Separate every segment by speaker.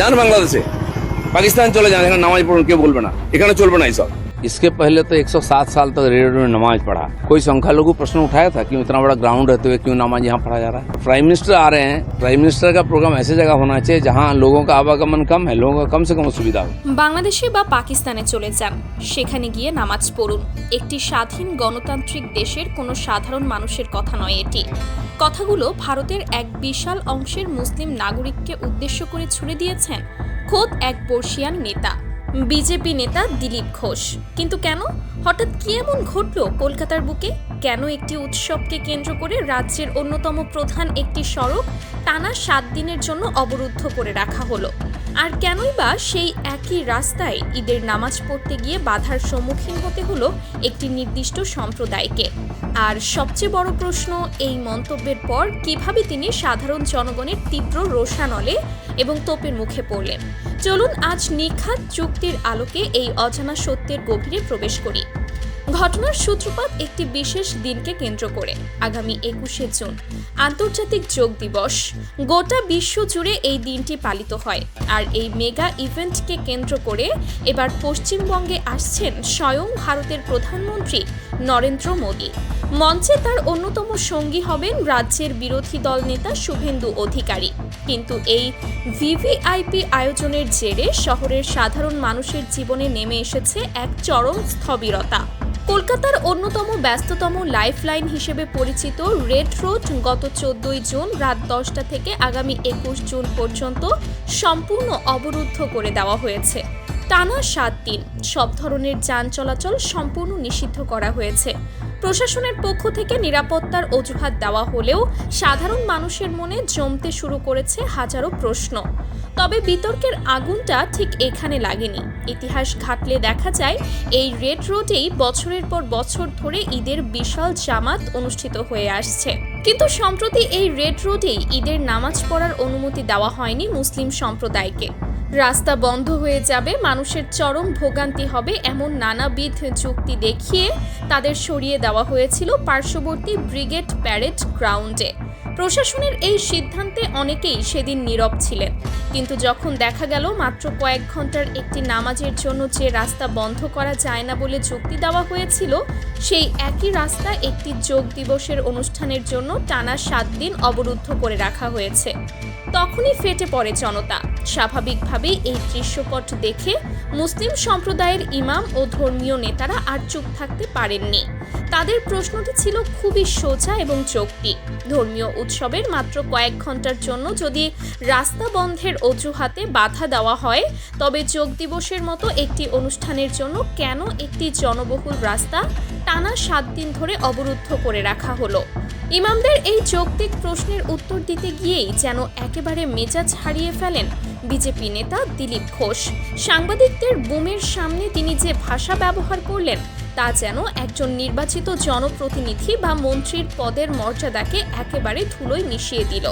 Speaker 1: যান বাংলাদেশে, পাকিস্তান চলে যান, এখানে নামাজ পড়ুন, কেউ বলবে না, এখানে চলবে না এইসব।
Speaker 2: इसके पहले तो 107 साल तक रेडियो में नमाज पढ़ा। कोई संख्यालघु प्रश्न उठाया था कि इतना बड़ा ग्राउंड रहते हुए क्यों नमाज यहाँ पढ़ा जा रहा है? प्राइम मिनिस्टर आ रहे हैं, प्राइम मिनिस्टर का प्रोग्राम ऐसे जगह होना चाहिए जहाँ लोगों का आवागमन कम है, लोगों का कम से कम सुविधा हो।
Speaker 3: বাংলাদেশে বা পাকিস্তানে চলে যান, সেখানে গিয়ে নামাজ পড়ুন। একটি স্বাধীন গণতান্ত্রিক দেশের কোনো সাধারণ মানুষের কথা নয় এটি। কথাগুলো ভারতের এক বিশাল অংশের মুসলিম নাগরিককে উদ্দেশ্য করে ছুড়ে দিয়েছেন খোদ এক বর্ষিয়ান নেতা, বিজেপি নেতা দিলীপ ঘোষ। কিন্তু কেন, হঠাৎ কি এমন ঘটল কলকাতার বুকে? কেন একটি উৎসবকে কেন্দ্র করে রাজ্যের অন্যতম প্রধান একটি সড়ক টানা 7 দিনের জন্য অবরুদ্ধ করে রাখা হলো? আর কেনই বা সেই একই রাস্তায় ঈদের নামাজ পড়তে গিয়ে বাধার সম্মুখীন হতে হলো একটি নির্দিষ্ট সম্প্রদায়কে? আর সবচেয়ে বড় প্রশ্ন, এই মন্তব্যের পর কিভাবে তিনি সাধারণ জনগণের তীব্র রোষানলে এবং তোপের মুখে পড়লেন? চলুন আজ নিখাত যুক্তির আলোকে এই অজানা সত্যের গভীরে প্রবেশ করি। ঘটনার সূত্রপাত একটি বিশেষ দিনকে কেন্দ্র করে। আগামী 21শে জুন আন্তর্জাতিক যোগ দিবস। গোটা বিশ্ব জুড়ে এই দিনটি পালিত হয়। আর এই মেগা ইভেন্টকে কেন্দ্র করে এবার পশ্চিমবঙ্গে আসছেন স্বয়ং ভারতের প্রধানমন্ত্রী নরেন্দ্র মোদী। মঞ্চে তার অন্যতম সঙ্গী হবেন রাজ্যের বিরোধী দল নেতা শুভেন্দু অধিকারী। কিন্তু এই ভিভিআইপি আয়োজনের জেরে শহরের সাধারণ মানুষের জীবনে নেমে এসেছে এক চরম স্থবিরতা। কলকাতার অন্যতম ব্যস্ততম লাইফলাইন হিসেবে পরিচিত রেড রোড গত 14ই জুন রাত 10টা থেকে আগামী 21 জুন পর্যন্ত সম্পূর্ণ অবরুদ্ধ করে দেওয়া হয়েছে। টানা 7 দিন সব ধরনের যান চলাচল সম্পূর্ণ নিষিদ্ধ করা হয়েছে। প্রশাসনের পক্ষ থেকে নিরাপত্তার অজুহাত দেওয়া হলেও সাধারণ মানুষের মনে জমতে শুরু করেছে হাজারো প্রশ্ন। তবে বিতর্কের আগুনটা ঠিক এখানে লাগেনি। ইতিহাস ঘাটলে দেখা যায় এই রেড রোডেই বছরের পর বছর ধরে ঈদের বিশাল জামাত অনুষ্ঠিত হয়ে আসছে। কিন্তু সম্প্রতি এই রেড রোডেই ঈদের নামাজ পড়ার অনুমতি দেওয়া হয়নি মুসলিম সম্প্রদায়কে। রাস্তা বন্ধ হয়ে যাবে, মানুষের চরম ভোগান্তি হবে, এমন নানাবিধ যুক্তি দেখিয়ে তাদের সরিয়ে দেওয়া হয়েছিল পার্শ্ববর্তী ব্রিগেড প্যারেড গ্রাউন্ডে। প্রশাসনের এই সিদ্ধান্তে অনেকেই সেদিন নীরব ছিলেন। কিন্তু যখন দেখা গেল মাত্র কয়েক ঘন্টার একটি নামাজের জন্য যে রাস্তা বন্ধ করা যায় না বলে যুক্তি দেওয়া হয়েছিল, সেই একই রাস্তা একটি যোগ দিবসের অনুষ্ঠানের জন্য টানা 7 দিন অবরুদ্ধ করে রাখা হয়েছে, তখনই ফেটে পড়ে জনতা। স্বাভাবিকভাবেই এই দৃশ্যপট দেখে মুসলিম সম্প্রদায়ের ইমাম ও ধর্মীয় নেতারা আর চুপ থাকতে পারেননি। তাদের প্রশ্নটি ছিল খুবই সোজা এবং যৌক্তিক। ধর্মীয় উৎসবের মাত্র কয়েক ঘন্টার জন্য যদি রাস্তা বন্ধের অজুহাতে বাধা দেওয়া হয়, তবে যোগ দিবসের মতো একটি অনুষ্ঠানের জন্য কেন একটি জনবহুল রাস্তা টানা 7 দিন ধরে অবরুদ্ধ করে রাখা হলো? ইমামদের এই যৌক্তিক প্রশ্নের উত্তর দিতে গিয়েই যেন একেবারে মেজাজ হারিয়ে ফেলেন বিজেপি নেতা দিলীপ ঘোষ। সাংবাদিকদের বুমের সামনে তিনি যে ভাষা ব্যবহার করলেন, তা যেন একজন নির্বাচিত জনপ্রতিনিধি বা মন্ত্রীর পদের মর্যাদাকে একেবারে ধুলোয় মিশিয়ে দিল।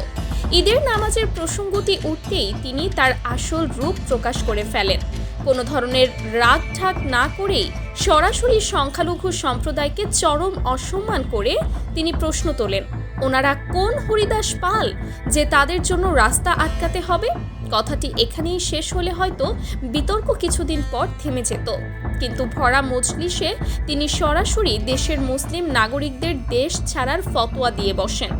Speaker 3: ঈদের নামাজের প্রসঙ্গটি উঠতেই তিনি তার আসল রূপ প্রকাশ করে ফেলেন। কোনো ধরনের রাগ ঢাক না করেই সরাসরি সংখ্যালঘু সম্প্রদায়কে চরম অসম্মান করে তিনি প্রশ্ন তোলেন, ওনারা কোন হরিদাস পাল যে তাদের জন্য রাস্তা আটকাতে হবে? কথাটি এখানেই শেষ হলে হয়তো বিতর্ক কিছুদিন পর থেমে যেত। কিন্তু ভরা মজলিসে তিনি সরাসরি দেশের মুসলিম নাগরিকদের দেশ ছাড়ার ফতোয়া দিয়ে বসেন।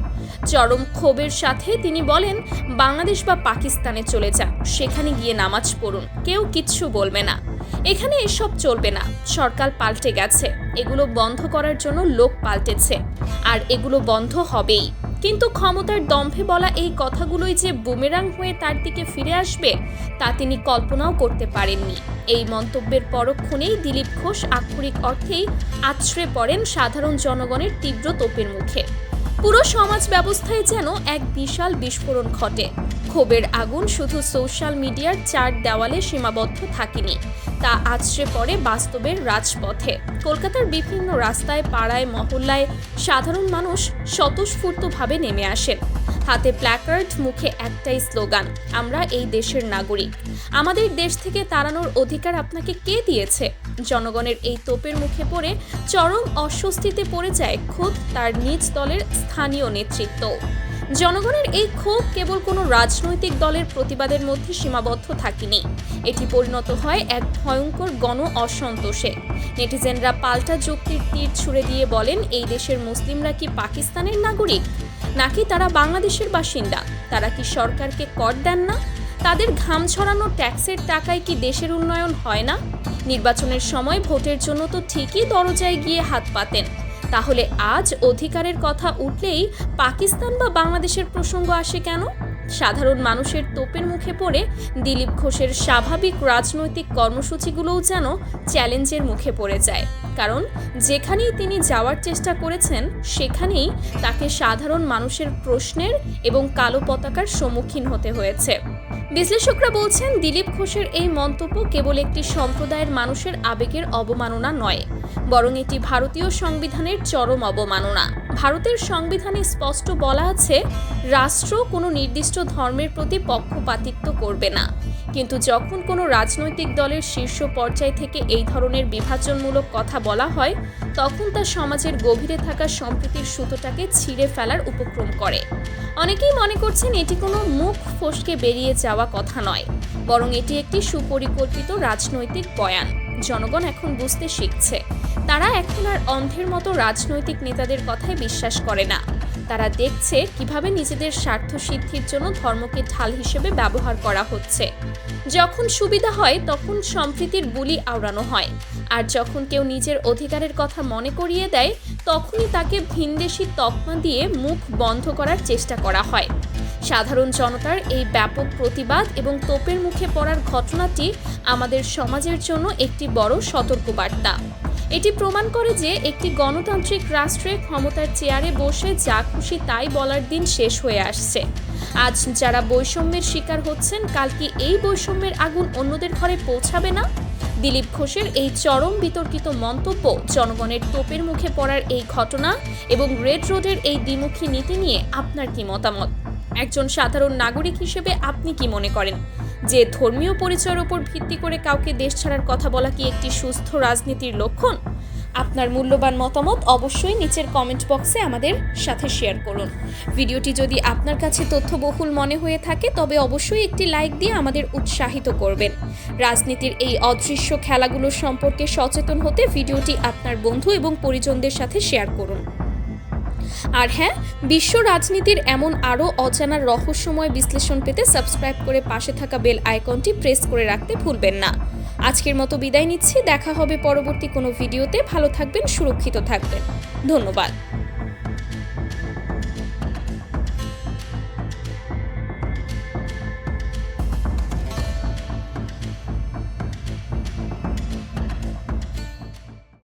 Speaker 3: চরম ক্ষোভের সাথে তিনি বলেন, বাংলাদেশ বা পাকিস্তানে চলে যান, সেখানে গিয়ে নামাজ পড়ুন, কেউ কিচ্ছু বলবে না। এখানে এসব চলবে না, সরকার পাল্টে গেছে, এগুলো বন্ধ করার জন্য লোক পাল্টেছে, আর এগুলো বন্ধ হবেই। কিন্তু ক্ষমতার দম্ভে বলা এই কথাগুলোই যে বুমেরাং হয়ে তার দিকে ফিরে আসবে, তা তিনি কল্পনাও করতে পারেননি। এই মন্তব্যের পরক্ষণেই দিলীপ ঘোষ আক্ষরিক অর্থেই আছড়ে পড়েন সাধারণ জনগণের তীব্র তোপের মুখে। পুরো সমাজ ব্যবস্থায় যেন এক বিশাল বিস্ফোরণ ঘটে। ক্ষোভের আগুন শুধু সোশ্যাল মিডিয়ার 4 দেওয়ালে সীমাবদ্ধ থাকেনি, তা আছড়ে পড়ে বাস্তবের রাজপথে। কলকাতার বিভিন্ন রাস্তায়, পাড়ায়, মহল্লায় সাধারণ মানুষ স্বতঃস্ফূর্তভাবে নেমে আসেন। হাতে প্ল্যাকার্ড, মুখে একটাই স্লোগান, আমরা এই দেশের নাগরিক, আমাদের দেশ থেকে তাড়ানোর অধিকার আপনাকে কে দিয়েছে? জনগণের এই তোপের মুখে পড়ে চরম অস্বস্তিতে পড়ে যায় খোদ তার নিজ দলের স্থানীয় নেতৃত্ব। জনগণের এই ক্ষোভ কেবল কোনো রাজনৈতিক দলের প্রতিবাদের মধ্যে সীমাবদ্ধ থাকেনি, এটি পরিণত হয় এক ভয়ঙ্কর গণ অসন্তোষে। নেটিজেনরা পাল্টা যুক্তির তীর ছুড়ে দিয়ে বলেন, এই দেশের মুসলিমরা কি পাকিস্তানের নাগরিক, নাকি তারা বাংলাদেশের বাসিন্দা? তারা কি সরকারকে কর দেন না? তাদের ঘাম ছড়ানো ট্যাক্সের টাকায় কি দেশের উন্নয়ন হয় না? নির্বাচনের সময় ভোটের জন্য তো ঠিকই দরজায় গিয়ে হাত পাতেন, তাহলে আজ অধিকারের কথা উঠলেই পাকিস্তান বা বাংলাদেশের প্রসঙ্গ আসে কেন? সাধারণ মানুষের তোপের মুখে পড়ে দিলীপ ঘোষের স্বাভাবিক রাজনৈতিক কর্মসূচিগুলোও যেন চ্যালেঞ্জের মুখে পড়ে যায়, কারণ যেখানেই তিনি যাওয়ার চেষ্টা করেছেন সেখানেই তাকে সাধারণ মানুষের প্রশ্নের এবং কালো পতাকার সম্মুখীন হতে হয়েছে। বিশ্লেষকরা বলছেন, দিলীপ ঘোষের এই মন্তব্য কেবল একটি সম্প্রদায়ের মানুষের আবেগের অবমাননা নয়, বরং এটি ভারতীয় সংবিধানের চরম অবমাননা। ভারতের সংবিধানে স্পষ্ট বলা আছে, রাষ্ট্র কোনো নির্দিষ্ট ধর্মের প্রতি পক্ষপাতিত্ব করবে না। কিন্তু যখন কোনো রাজনৈতিক দলের শীর্ষ পর্যায় থেকে এই ধরনের বিভাজনমূলক কথা বলা হয়, তখন তা সমাজের গভীরে থাকা সম্প্রীতির সুতোটাকে ছিঁড়ে ফেলার উপক্রম করে। অনেকেই মনে করছেন এটি কোনো মুখ ফসকে বেরিয়ে যাওয়া কথা নয়, বরং এটি একটি সুপরিকল্পিত রাজনৈতিক বয়ান। জনগণ এখন বুঝতে শিখছে, তারা এখন আর অন্ধের মতো রাজনৈতিক নেতাদের কথায় বিশ্বাস করে না। তারা দেখছে কিভাবে নিজেদের স্বার্থ সিদ্ধির জন্য ধর্মকে ঢাল হিসেবে ব্যবহার করা হচ্ছে। যখন সুবিধা হয় তখন সম্প্রীতির বুলি আওড়ানো হয়, আর যখন কেউ নিজের অধিকারের কথা মনে করিয়ে দেয় তখনই তাকে ভিনদেশী তকমা দিয়ে মুখ বন্ধ করার চেষ্টা করা হয়। সাধারণ জনতার এই ব্যাপক প্রতিবাদ এবং তোপের মুখে পড়ার ঘটনাটি আমাদের সমাজের জন্য একটি বড় সতর্কবার্তা। এটি প্রমাণ করে যে একটি গণতান্ত্রিক রাষ্ট্রে ক্ষমতার চেয়ারে বসে যা খুশি তাই বলার দিন শেষ হয়ে আসছে। আজ যারা বৈষম্যের শিকার হচ্ছেন, কাল কি এই বৈষম্যের আগুন অন্যদের ঘরে পৌঁছাবে না? দিলীপ ঘোষের এই চরম বিতর্কিত মন্তব্য, জনগণের তোপের মুখে পড়ার এই ঘটনা এবং রেড রোডের এই দ্বিমুখী নীতি নিয়ে আপনার কি মতামত? একজন সাধারণ নাগরিক হিসেবে আপনি কি মনে করেন যে ধর্মীয় পরিচয়ের উপর ভিত্তি করে কাউকে দেশ ছাড়ার কথা বলা কি একটি সুস্থ রাজনীতির লক্ষণ? আপনার মূল্যবান মতামত অবশ্যই নিচের কমেন্ট বক্সে আমাদের সাথে শেয়ার করুন। ভিডিওটি যদি আপনার কাছে তথ্যবহুল মনে হয়ে থাকে তবে অবশ্যই একটি লাইক দিয়ে আমাদের উৎসাহিত করবেন। রাজনীতির এই অদৃশ্য খেলাগুলো সম্পর্কে সচেতন হতে ভিডিওটি আপনার বন্ধু এবং পরিজনদের সাথে শেয়ার করুন। আর হ্যাঁ, বিশ্ব রাজনীতির এমন আরও অজানা রহস্যময় বিশ্লেষণ পেতে সাবস্ক্রাইব করে পাশে থাকা বেল আইকনটি প্রেস করে রাখতে ভুলবেন না। আজকের মতো বিদায় নিচ্ছি, দেখা হবে পরবর্তী কোনো ভিডিওতে। ভালো থাকবেন, সুরক্ষিত থাকবেন। ধন্যবাদ।